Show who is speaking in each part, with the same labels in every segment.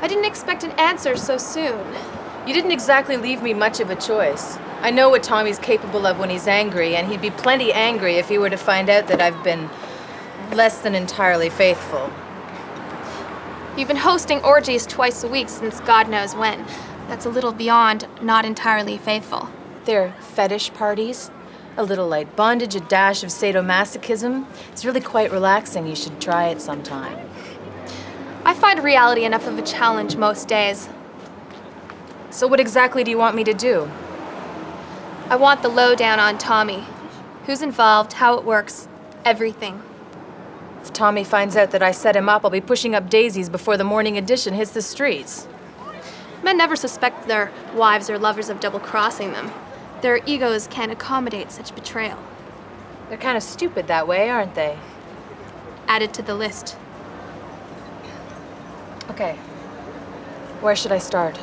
Speaker 1: I didn't expect an answer so soon.
Speaker 2: You didn't exactly leave me much of a choice. I know what Tommy's capable of when he's angry, and he'd be plenty angry if he were to find out that I've been less than entirely faithful.
Speaker 1: You've been hosting orgies twice a week since God knows when. That's a little beyond not entirely faithful.
Speaker 2: They're fetish parties. A little light bondage, a dash of sadomasochism. It's really quite relaxing. You should try it sometime.
Speaker 1: I find reality enough of a challenge most days.
Speaker 2: So what exactly do you want me to do?
Speaker 1: I want the lowdown on Tommy. Who's involved, how it works, everything.
Speaker 2: If Tommy finds out that I set him up, I'll be pushing up daisies before the morning edition hits the streets.
Speaker 1: Men never suspect their wives or lovers of double-crossing them. Their egos can't accommodate such betrayal.
Speaker 2: They're kind of stupid that way, aren't they?
Speaker 1: Added to the list.
Speaker 2: Okay. Where should I start?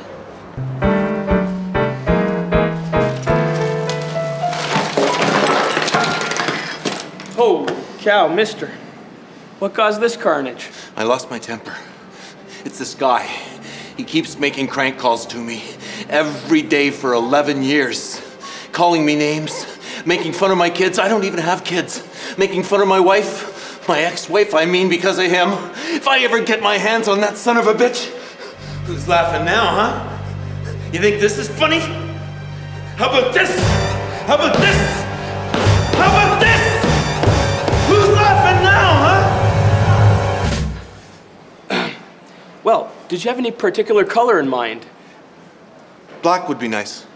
Speaker 3: Holy cow, mister. What caused this carnage?
Speaker 4: I lost my temper. It's this guy. He keeps making crank calls to me every day for 11 years. Calling me names, making fun of my kids. I don't even have kids. Making fun of my wife, my ex-wife, I mean, because of him. If I ever get my hands on that son of a bitch. Who's laughing now, huh? You think this is funny? How about this? How about this? How about this? Who's laughing now, huh?
Speaker 3: Well, did you have any particular color in mind?
Speaker 4: Black would be nice.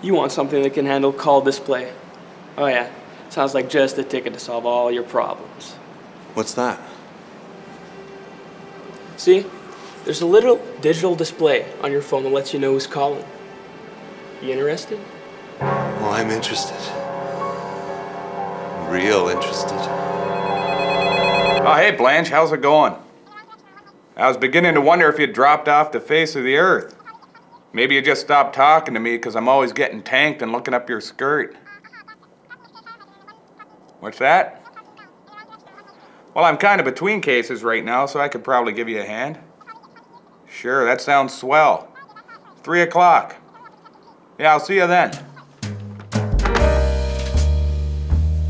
Speaker 3: You want something that can handle call display. Oh yeah, sounds like just the ticket to solve all your problems.
Speaker 4: What's that?
Speaker 3: See, there's a little digital display on your phone that lets you know who's calling. You interested?
Speaker 4: Well, I'm interested. Real interested.
Speaker 5: Oh, hey, Blanche, how's it going? I was beginning to wonder if you'd dropped off the face of the earth. Maybe you just stopped talking to me because I'm always getting tanked and looking up your skirt. What's that? Well, I'm kind of between cases right now, so I could probably give you a hand. Sure, that sounds swell. 3 o'clock. Yeah, I'll see you then.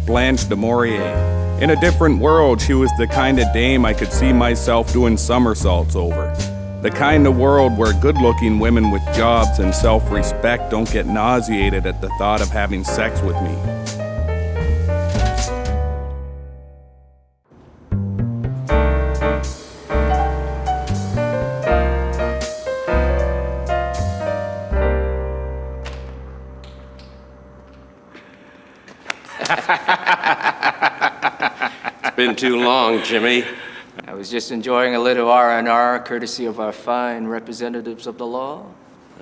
Speaker 6: Blanche de Maurier. In a different world, she was the kind of dame I could see myself doing somersaults over. The kind of world where good-looking women with jobs and self-respect don't get nauseated at the thought of having sex with me.
Speaker 7: It's been too long, Jimmy. I was just enjoying a little R&R, courtesy of our fine representatives of the law.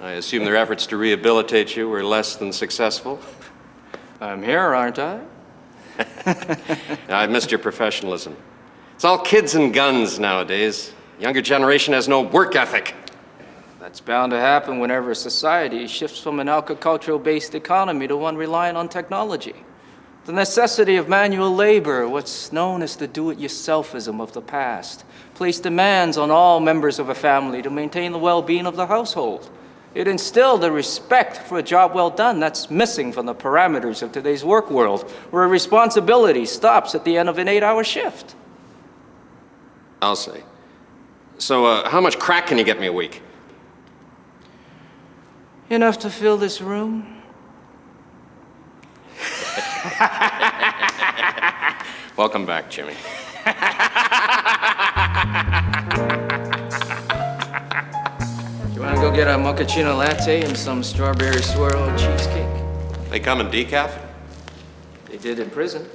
Speaker 7: I assume their efforts to rehabilitate you were less than successful. I'm here, aren't I? I've missed your professionalism. It's all kids and guns nowadays. Younger generation has no work ethic. That's bound to happen whenever a society shifts from an agricultural-based economy to one relying on technology. The necessity of manual labor, what's known as the do-it-yourselfism of the past, placed demands on all members of a family to maintain the well-being of the household. It instilled a respect for a job well done that's missing from the parameters of today's work world, where responsibility stops at the end of an 8-hour shift. I'll say. So, how much crack can you get me a week? Enough to fill this room. Welcome back, Jimmy. You want to go get a mochaccino latte and some strawberry swirl cheesecake? They come in decaf? They did in prison.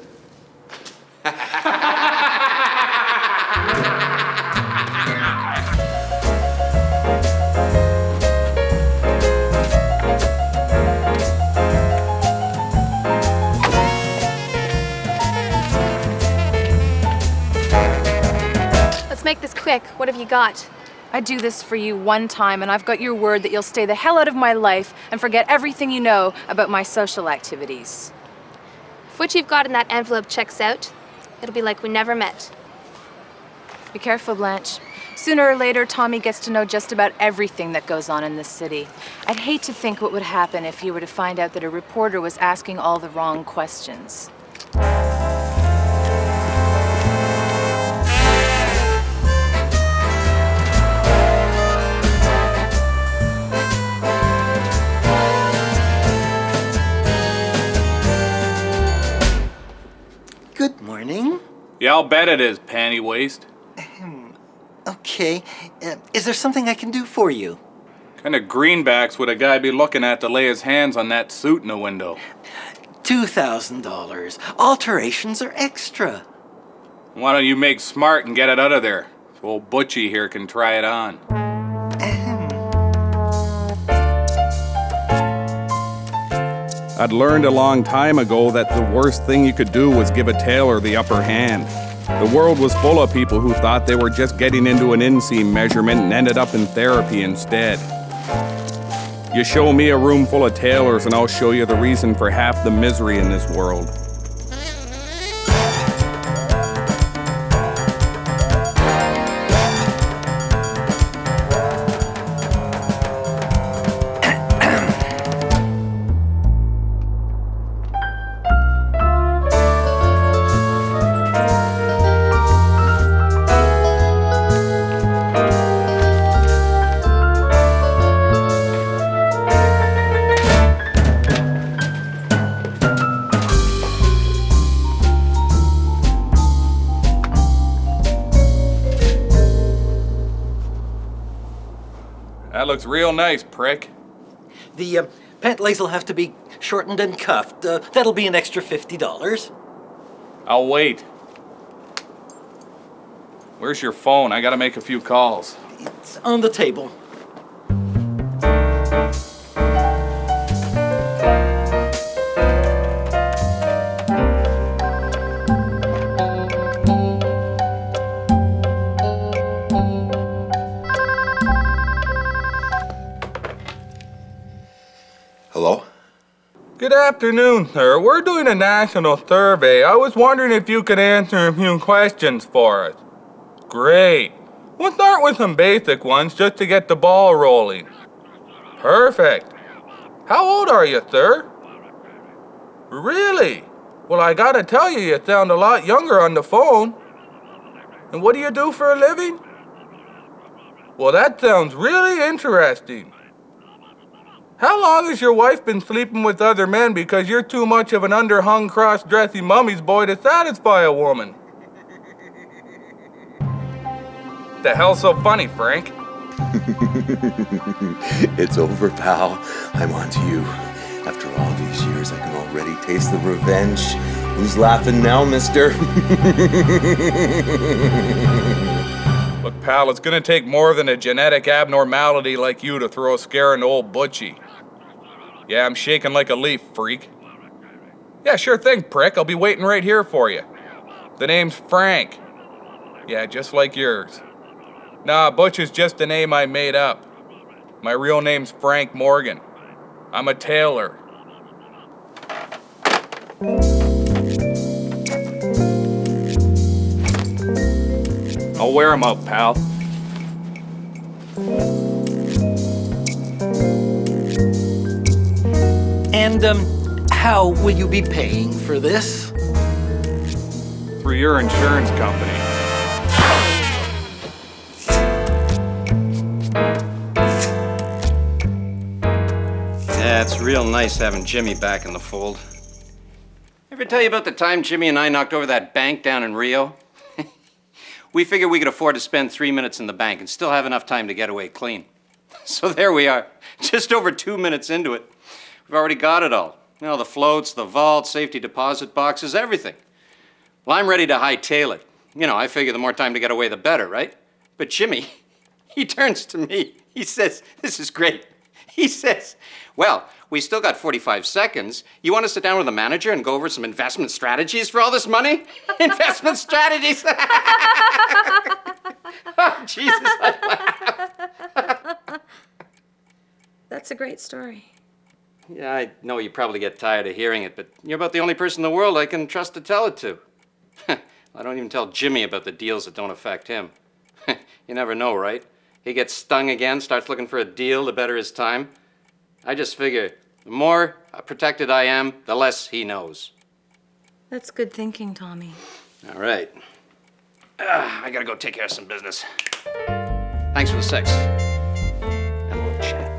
Speaker 1: Make this quick. What have you got?
Speaker 2: I do this for you one time, and I've got your word that you'll stay the hell out of my life and forget everything you know about my social activities.
Speaker 1: If what you've got in that envelope checks out, it'll be like we never met.
Speaker 2: Be careful, Blanche. Sooner or later, Tommy gets to know just about everything that goes on in this city. I'd hate to think what would happen if he were to find out that a reporter was asking all the wrong questions.
Speaker 8: Good morning.
Speaker 6: Yeah, I'll bet it is, panty waist.
Speaker 8: Okay. Is there something I can do for you?
Speaker 6: Kind of greenbacks would a guy be looking at to lay his hands on that suit in the window?
Speaker 8: $2,000. Alterations are extra.
Speaker 6: Why don't you make smart and get it out of there, so old Butchie here can try it on? I'd learned a long time ago that the worst thing you could do was give a tailor the upper hand. The world was full of people who thought they were just getting into an inseam measurement and ended up in therapy instead. You show me a room full of tailors and I'll show you the reason for half the misery in this world. That looks real nice, prick.
Speaker 8: The pant legs will have to be shortened and cuffed. That'll be an extra $50.
Speaker 6: I'll wait. Where's your phone? I gotta make a few calls.
Speaker 8: It's on the table.
Speaker 4: Hello?
Speaker 6: Good afternoon, sir. We're doing a national survey. I was wondering if you could answer a few questions for us. Great. We'll start with some basic ones just to get the ball rolling. Perfect. How old are you, sir? Really? Well, I gotta tell you, you sound a lot younger on the phone. And what do you do for a living? Well, that sounds really interesting. How long has your wife been sleeping with other men because you're too much of an underhung, cross-dressing mummy's boy to satisfy a woman? The hell's so funny, Frank?
Speaker 4: It's over, pal. I'm on to you. After all these years, I can already taste the revenge. Who's laughing now, mister?
Speaker 6: Look, pal, it's gonna take more than a genetic abnormality like you to throw a scare into old Butchie. Yeah, I'm shaking like a leaf, freak. Yeah, sure thing, prick. I'll be waiting right here for you. The name's Frank. Yeah, just like yours. Nah, Butch is just a name I made up. My real name's Frank Morgan. I'm a tailor. I'll wear 'em out, pal.
Speaker 8: And, how will you be paying for this?
Speaker 6: Through your insurance company.
Speaker 7: Yeah, it's real nice having Jimmy back in the fold. Ever tell you about the time Jimmy and I knocked over that bank down in Rio? We figured we could afford to spend 3 minutes in the bank and still have enough time to get away clean. So there we are, just over 2 minutes into it. We've already got it all. You know, the floats, the vault, safety deposit boxes, everything. Well, I'm ready to hightail it. You know, I figure the more time to get away, the better, right? But Jimmy, he turns to me. He says, this is great. He says, well, we still got 45 seconds. You want to sit down with the manager and go over some investment strategies for all this money? Investment strategies? Oh, Jesus, I laughed.
Speaker 9: That's a great story.
Speaker 7: Yeah, I know you probably get tired of hearing it, but you're about the only person in the world I can trust to tell it to. I don't even tell Jimmy about the deals that don't affect him. You never know, right? He gets stung again, starts looking for a deal to better his time. I just figure the more protected I am, the less he knows.
Speaker 9: That's good thinking, Tommy.
Speaker 7: All right. I gotta go take care of some business. Thanks for the sex. And a little chat.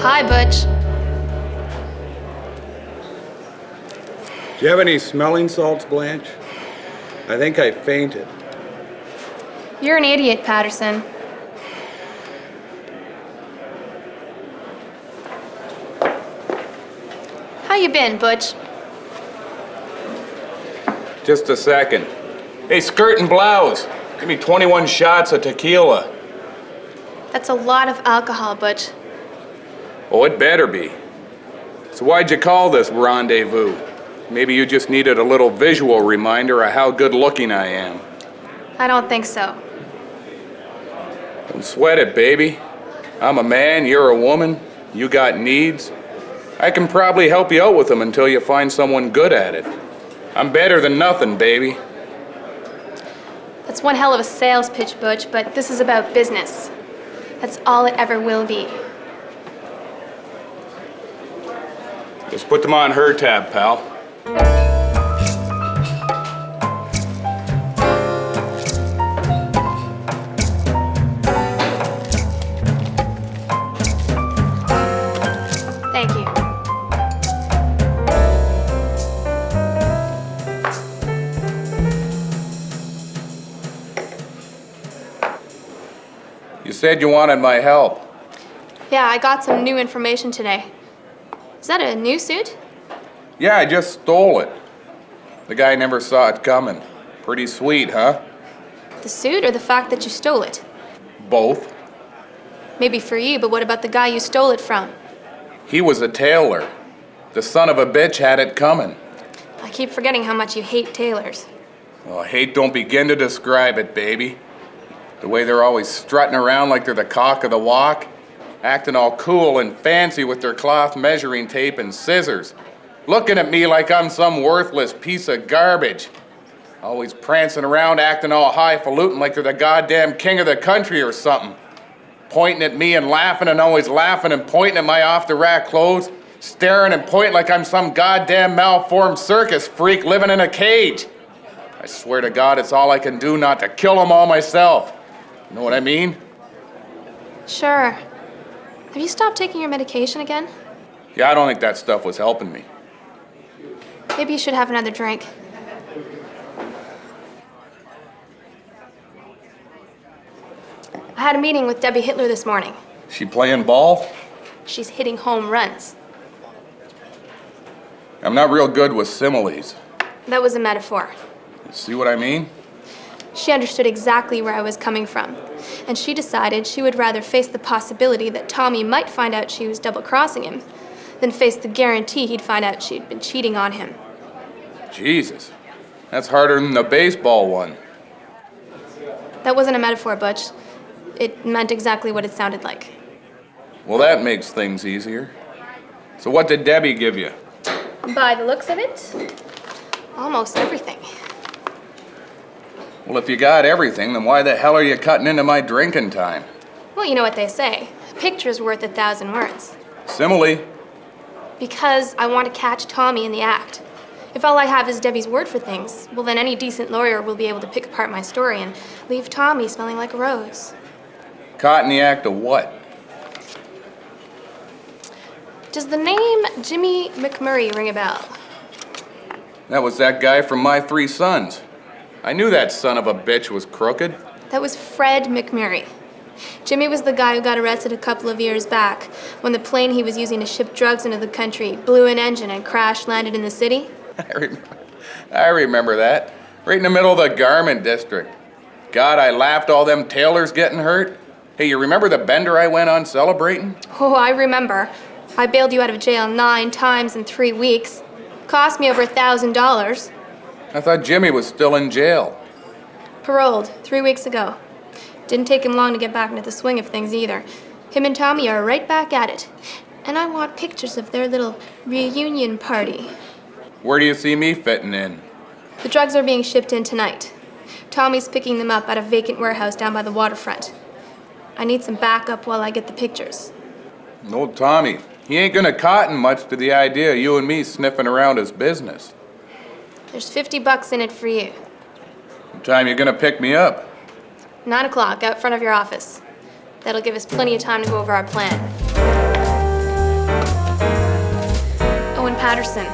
Speaker 1: Hi, Butch.
Speaker 6: Do you have any smelling salts, Blanche? I think I fainted.
Speaker 1: You're an idiot, Patterson. How you been, Butch?
Speaker 5: Just a second. Hey, skirt and blouse. Give me 21 shots of tequila.
Speaker 1: That's a lot of alcohol, Butch.
Speaker 5: Oh, it better be. So why'd you call this rendezvous? Maybe you just needed a little visual reminder of how good looking I am.
Speaker 1: I don't think so.
Speaker 5: Don't sweat it, baby. I'm a man, you're a woman, you got needs. I can probably help you out with them until you find someone good at it. I'm better than nothing, baby.
Speaker 1: That's one hell of a sales pitch, Butch, but this is about business. That's all it ever will be.
Speaker 5: Just put them on her tab, pal.
Speaker 1: Thank you.
Speaker 5: You said you wanted my help.
Speaker 1: Yeah, I got some new information today. Is that a new suit?
Speaker 5: Yeah, I just stole it. The guy never saw it coming. Pretty sweet, huh?
Speaker 1: The suit or the fact that you stole it?
Speaker 5: Both.
Speaker 1: Maybe for you, but what about the guy you stole it from?
Speaker 5: He was a tailor. The son of a bitch had it coming.
Speaker 1: I keep forgetting how much you hate tailors.
Speaker 5: Well, hate don't begin to describe it, baby. The way they're always strutting around like they're the cock of the walk, acting all cool and fancy with their cloth measuring tape and scissors, looking at me like I'm some worthless piece of garbage. Always prancing around acting all highfalutin like they're the goddamn king of the country or something. Pointing at me and always laughing and pointing at my off-the-rack clothes, staring and pointing like I'm some goddamn malformed circus freak living in a cage. I swear to God, it's all I can do not to kill them all myself. You know what I mean?
Speaker 1: Sure. Have you stopped taking your medication again?
Speaker 5: Yeah, I don't think that stuff was helping me.
Speaker 1: Maybe you should have another drink. I had a meeting with Debbie Hitler this morning.
Speaker 5: She playing ball?
Speaker 1: She's hitting home runs.
Speaker 5: I'm not real good with similes.
Speaker 1: That was a metaphor.
Speaker 5: See what I mean?
Speaker 1: She understood exactly where I was coming from, and she decided she would rather face the possibility that Tommy might find out she was double-crossing him than face the guarantee he'd find out she'd been cheating on him.
Speaker 5: Jesus, that's harder than the baseball one.
Speaker 1: That wasn't a metaphor, Butch. It meant exactly what it sounded like.
Speaker 5: Well, that makes things easier. So what did Debbie give you?
Speaker 1: By the looks of it, almost everything.
Speaker 5: Well, if you got everything, then why the hell are you cutting into my drinking time?
Speaker 1: Well, you know what they say. A picture's worth 1,000 words.
Speaker 5: Simile.
Speaker 1: Because I want to catch Tommy in the act. If all I have is Debbie's word for things, well, then any decent lawyer will be able to pick apart my story and leave Tommy smelling like a rose.
Speaker 5: Caught in the act of what?
Speaker 1: Does the name Jimmy McMurray ring a bell?
Speaker 5: That was that guy from My Three Sons. I knew that son of a bitch was crooked.
Speaker 1: That was Fred McMurray. Jimmy was the guy who got arrested a couple of years back when the plane he was using to ship drugs into the country blew an engine and crash-landed in the city.
Speaker 5: I remember that. Right in the middle of the garment district. God, I laughed all them tailors getting hurt. Hey, you remember the bender I went on celebrating?
Speaker 1: Oh, I remember. I bailed you out of jail 9 times in 3 weeks. Cost me over $1,000.
Speaker 5: I thought Jimmy was still in jail.
Speaker 1: Paroled 3 weeks ago. Didn't take him long to get back into the swing of things either. Him and Tommy are right back at it. And I want pictures of their little reunion party.
Speaker 5: Where do you see me fitting in?
Speaker 1: The drugs are being shipped in tonight. Tommy's picking them up at a vacant warehouse down by the waterfront. I need some backup while I get the pictures.
Speaker 5: Old Tommy, he ain't gonna cotton much to the idea of you and me sniffing around his business.
Speaker 1: There's $50 in it for you.
Speaker 5: What time you gonna pick me up?
Speaker 1: 9 o'clock, out front of your office. That'll give us plenty of time to go over our plan. Oh, and Patterson,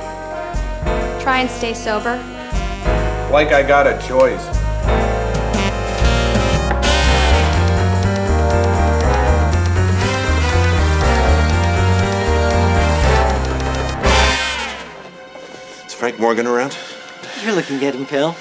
Speaker 1: try and stay sober.
Speaker 5: Like I got a choice.
Speaker 4: Is Frank Morgan around?
Speaker 8: You're looking at him, pal.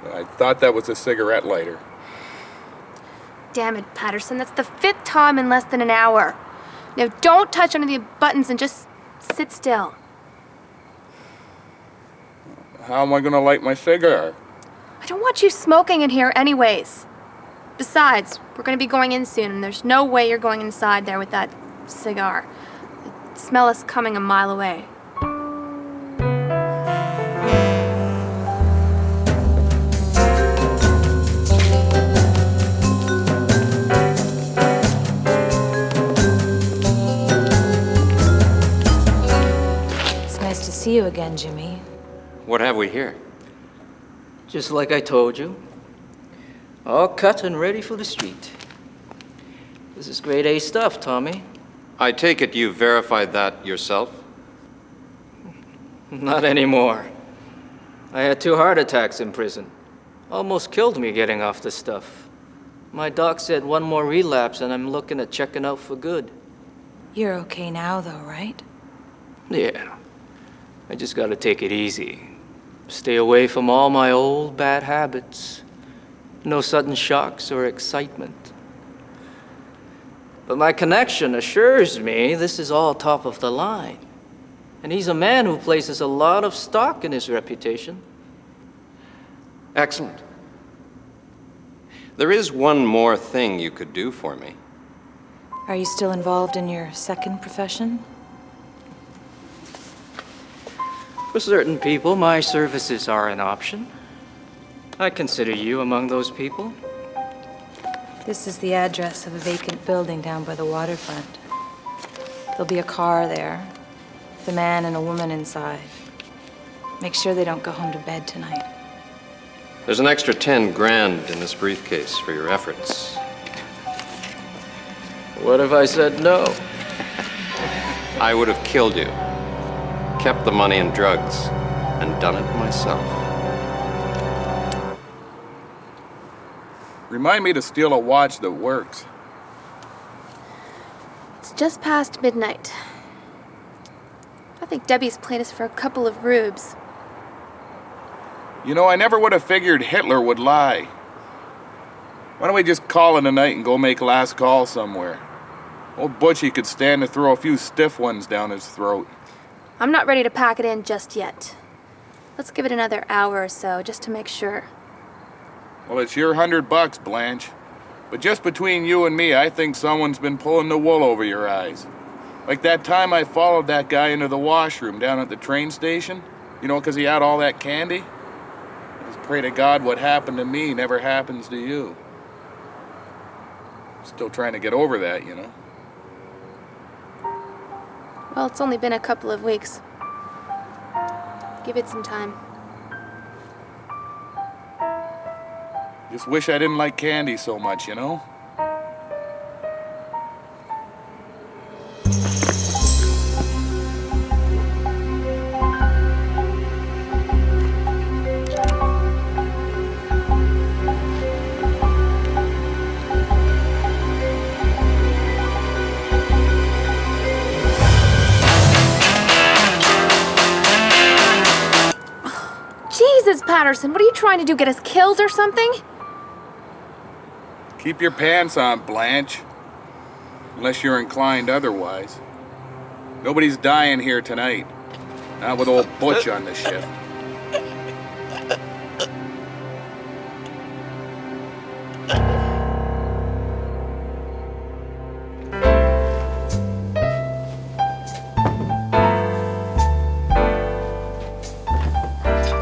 Speaker 5: I thought that was a cigarette lighter.
Speaker 1: Damn it, Patterson, that's the 5th time in less than an hour. Now don't touch any of the buttons and just sit still.
Speaker 5: How am I gonna light my cigar?
Speaker 1: I don't want you smoking in here anyways. Besides, we're gonna be going in soon and there's no way you're going inside there with that cigar. I smell us coming a mile away.
Speaker 9: Nice to see you again, Jimmy.
Speaker 7: What have we here?
Speaker 10: Just like I told you. All cut and ready for the street. This is grade A stuff, Tommy.
Speaker 7: I take it you verified that yourself?
Speaker 10: Not anymore. I had 2 heart attacks in prison. Almost killed me getting off the stuff. My doc said 1 more relapse and I'm looking at checking out for good.
Speaker 9: You're okay now, though, right?
Speaker 10: Yeah. I just gotta take it easy. Stay away from all my old bad habits. No sudden shocks or excitement. But my connection assures me this is all top of the line. And he's a man who places a lot of stock in his reputation.
Speaker 7: Excellent. There is one more thing you could do for me.
Speaker 9: Are you still involved in your second profession?
Speaker 10: For certain people, my services are an option. I consider you among those people.
Speaker 9: This is the address of a vacant building down by the waterfront. There'll be a car there, with a man and a woman inside. Make sure they don't go home to bed tonight.
Speaker 7: There's an extra 10 grand in this briefcase for your efforts.
Speaker 10: What if I said no?
Speaker 7: I would have killed you, kept the money and drugs, and done it myself.
Speaker 5: Remind me to steal a watch that works.
Speaker 1: It's just past midnight. I think Debbie's played us for a couple of rubes.
Speaker 5: You know, I never would have figured Hitler would lie. Why don't we just call it a night and go make last call somewhere? Old Butch, could stand to throw a few stiff ones down his throat.
Speaker 1: I'm not ready to pack it in just yet. Let's give it another hour or so, just to make sure.
Speaker 5: Well, it's your $100, Blanche.
Speaker 6: But just between you and me, I think someone's been pulling the wool over your eyes. Like that time I followed that guy into the washroom down at the train station. You know, 'cause he had all that candy. I just pray to God what happened to me never happens to you. Still trying to get over that, you know.
Speaker 1: Well, it's only been a couple of weeks. Give it some time.
Speaker 6: Just wish I didn't like candy so much, you know?
Speaker 1: Jesus, Patterson, what are you trying to do? Get us killed or something?
Speaker 6: Keep your pants on, Blanche. Unless you're inclined otherwise. Nobody's dying here tonight. Not with old Butch on the shift.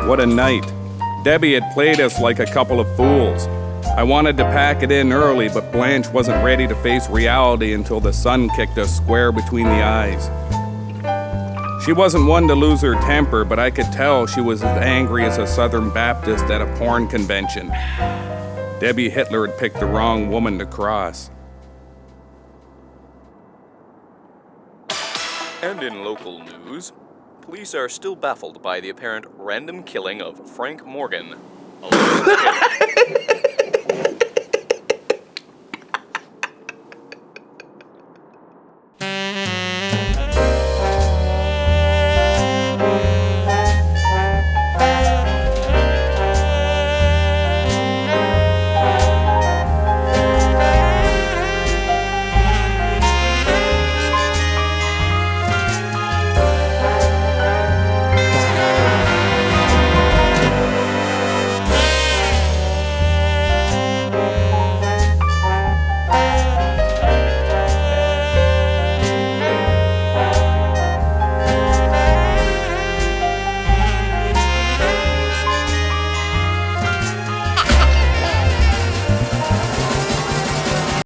Speaker 6: What a night. Debbie had played us like a couple of fools. I wanted to pack it in early, but Blanche wasn't ready to face reality until the sun kicked us square between the eyes. She wasn't one to lose her temper, but I could tell she was as angry as a Southern Baptist at a porn convention. Debbie Hitler had picked the wrong woman to cross.
Speaker 11: And in local news, police are still baffled by the apparent random killing of Frank Morgan.